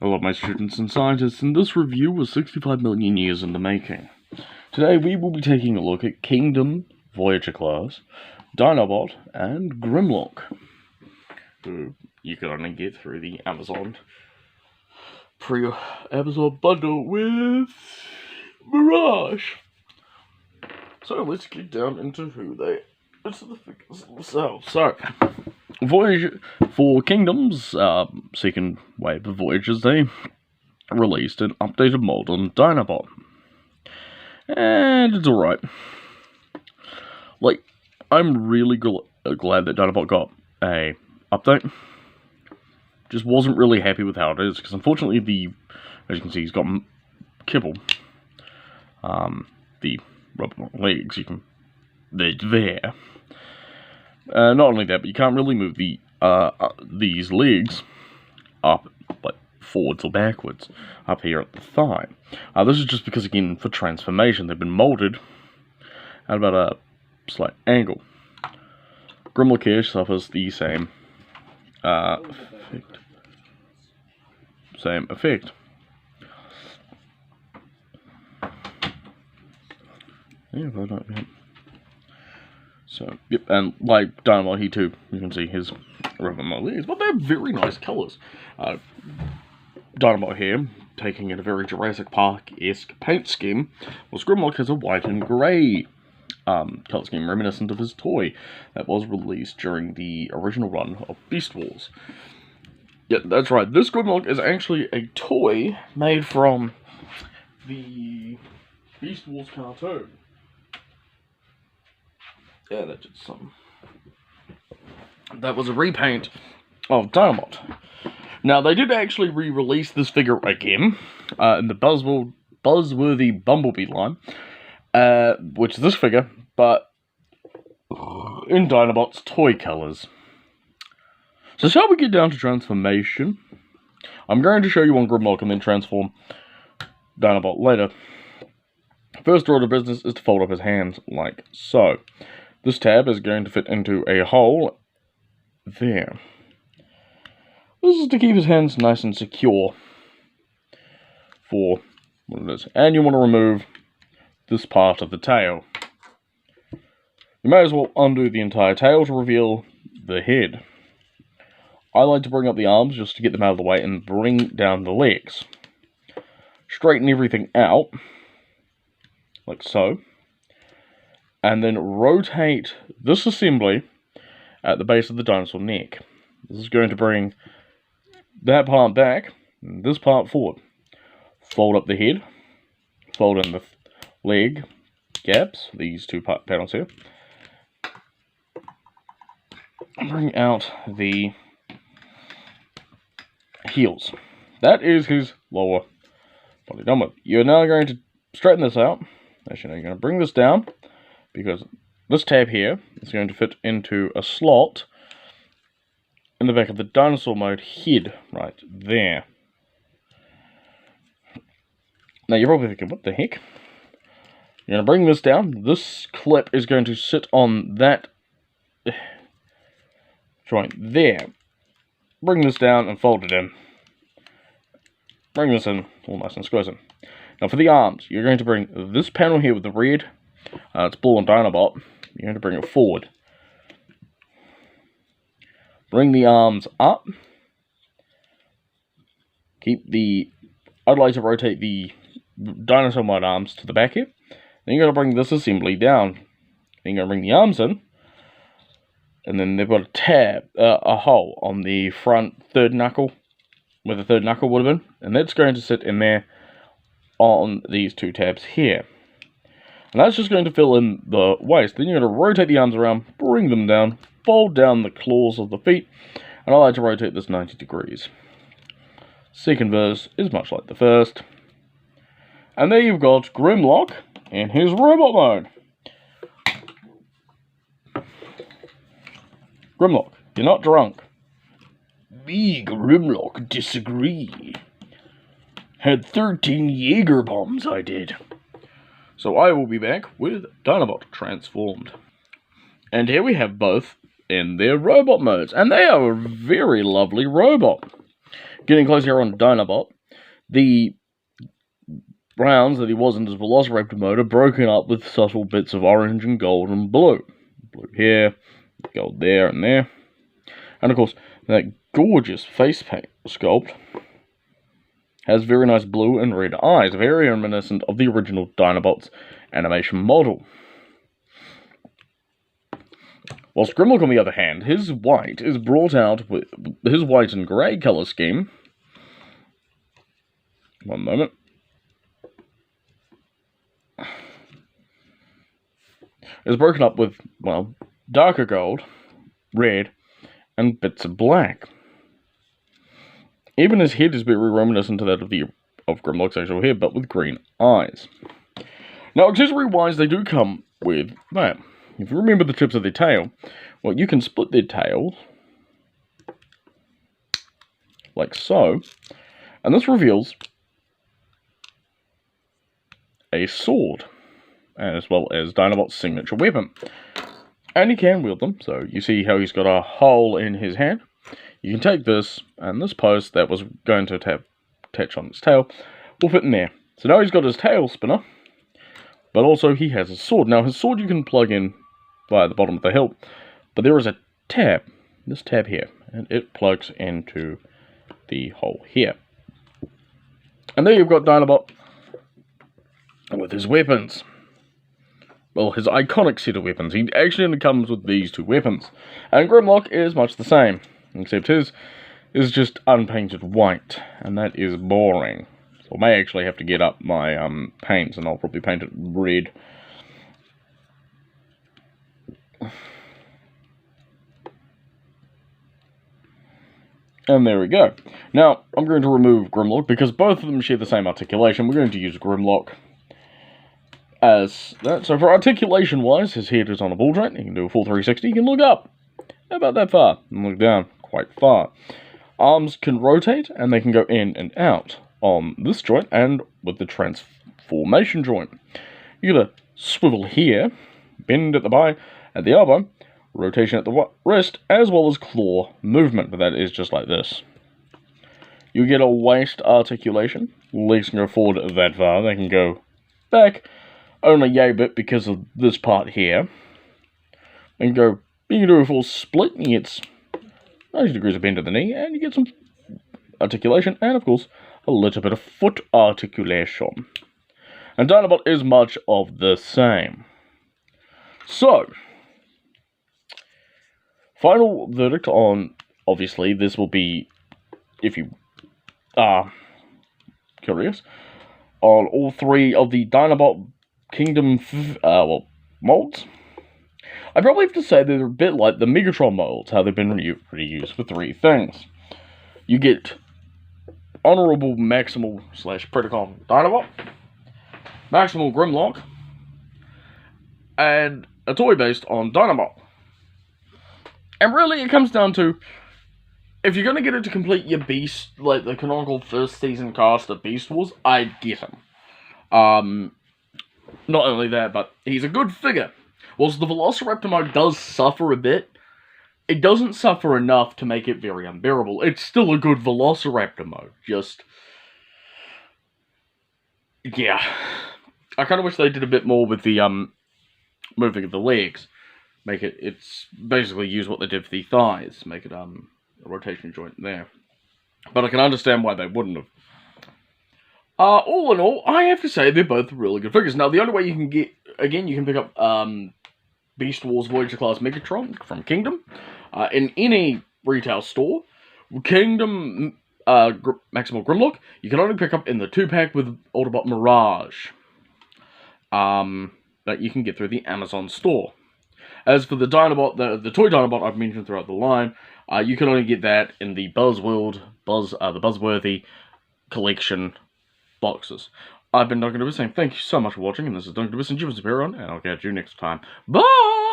Hello my students and scientists, and this review was 65 million years in the making. Today we will be taking a look at Kingdom, Voyager class, Dinobot, and Grimlock, who you can only get through the Amazon pre-Amazon bundle with Mirage. So let's get down into the figures themselves. So, Voyager, for Kingdom's second wave of Voyagers, they released an updated mold on Dinobot. And it's alright. Like, I'm really glad that Dinobot got a update. Just wasn't really happy with how it is, because unfortunately as you can see, he's got kibble. The rubber legs, they're there. Not only that, but you can't really move these legs up, like, forwards or backwards, up here at the thigh. This is just because, again, for transformation, they've been molded at about a slight angle. Grimlock here suffers the same effect. Yeah, if I don't. Yeah. So, yep, and like Dinobot, he too, you can see his rubber legs, but they're very nice colours. Dinobot here, taking in a very Jurassic Park-esque paint scheme, whilst Grimlock has a white and grey colour scheme reminiscent of his toy that was released during the original run of Beast Wars. Yeah, that's right, this Grimlock is actually a toy made from the Beast Wars cartoon. Yeah, that's just something. That was a repaint of Dinobot. Now, they did actually re-release this figure again in the Buzzworthy Bumblebee line, which is this figure, but in Dinobot's toy colours. So shall we get down to transformation? I'm going to show you on Grimlock and then transform Dinobot later. First order of business is to fold up his hands like so. This tab is going to fit into a hole there. This is to keep his hands nice and secure for what it is. And you want to remove this part of the tail. You may as well undo the entire tail to reveal the head. I like to bring up the arms just to get them out of the way and bring down the legs. Straighten everything out, like so. And then rotate this assembly at the base of the dinosaur neck. This is going to bring that part back, and this part forward. Fold up the head, fold in the leg gaps, these two panels here. Bring out the heels. That is his lower body done with. You're now going to straighten this out. Actually, you're going to bring this down, because this tab here is going to fit into a slot in the back of the dinosaur mode head, right there. Now you're probably thinking, what the heck? You're going to bring this down. This clip is going to sit on that joint there. Bring this down and fold it in. Bring this in, all nice and squeeze in. Now for the arms, you're going to bring this panel here with the red. It's Bull and Dinobot. You're going to bring it forward. Bring the arms up. I'd like to rotate the dinosaur mode arms to the back here. Then you're going to bring this assembly down. Then you're going to bring the arms in. And then they've got a hole on the front third knuckle, where the third knuckle would have been. And that's going to sit in there on these two tabs here. And that's just going to fill in the waist. Then you're going to rotate the arms around, bring them down, fold down the claws of the feet, and I like to rotate this 90 degrees. Second verse is much like the first. And there you've got Grimlock in his robot mode. Grimlock, you're not drunk. Me, Grimlock, disagree. Had 13 Jaeger bombs, I did. So I will be back with Dinobot transformed. And here we have both in their robot modes, and they are a very lovely robot. Getting closer here on Dinobot, the rounds that he was in his Velociraptor mode are broken up with subtle bits of orange and gold and blue. Blue here, gold there and there. And of course, that gorgeous face paint sculpt has very nice blue and red eyes, very reminiscent of the original Dinobot's animation model. Whilst Grimlock, on the other hand, his white is brought out with his white and grey colour scheme. One moment. Is broken up with, well, darker gold, red, and bits of black. Even his head is very reminiscent to that of Grimlock's actual head, but with green eyes. Now, accessory-wise, they do come with that. If you remember the tips of their tail, well, you can split their tails, like so, and this reveals a sword, as well as Dinobot's signature weapon. And he can wield them, so you see how he's got a hole in his hand. You can take this, and this post that was going to attach on his tail will fit in there. So now he's got his tail spinner, but also he has his sword. Now his sword you can plug in via the bottom of the hilt, but there is a tab, this tab here, and it plugs into the hole here. And there you've got Dinobot with his weapons. Well, his iconic set of weapons. He actually only comes with these two weapons. And Grimlock is much the same, except his is just unpainted white, and that is boring. So I may actually have to get up my paints, and I'll probably paint it red. And there we go. Now, I'm going to remove Grimlock, because both of them share the same articulation. We're going to use Grimlock as that. So for articulation wise, his head is on a ball joint. He can do a full 360. He can look up about that far and look down quite far. Arms can rotate and they can go in and out on this joint and with the transformation joint. You get a swivel here, bend at the at the elbow, rotation at the wrist, as well as claw movement, but that is just like this. You get a waist articulation. Legs can go forward that far. They can go back only yay bit because of this part here. And you can do a full split, and you get 90 degrees of bend at the knee, and you get some articulation, and of course, a little bit of foot articulation. And Dinobot is much of the same. So, final verdict on, obviously, this will be, if you are curious, on all three of the Dinobot Kingdom, molds. I probably have to say they're a bit like the Megatron molds, how they've been reused for three things. You get Honorable Maximal / Predacon Dinobot, Maximal Grimlock, and a toy based on Dinobot. And really, it comes down to, if you're going to get it to complete your Beast, like the canonical first season cast of Beast Wars, I'd get him. Not only that, but he's a good figure. Whilst the Velociraptor mode does suffer a bit, it doesn't suffer enough to make it very unbearable. It's still a good Velociraptor mode, just... yeah. I kind of wish they did a bit more with the, moving of the legs. It's basically use what they did for the thighs, make it, a rotation joint there. But I can understand why they wouldn't have. All in all, I have to say they're both really good figures. Now, the only way you can get, again, you can pick up Beast Wars Voyager Class Megatron from Kingdom in any retail store. Kingdom Maximal Grimlock, you can only pick up in the 2-pack with Autobot Mirage that you can get through the Amazon store. As for the Dinobot, the toy Dinobot I've mentioned throughout the line, you can only get that in the the Buzzworthy collection boxes. I've been Duncan Dubiss saying thank you so much for watching, and this is Duncan Dubiss and Jim Superon, and I'll catch you next time. Bye!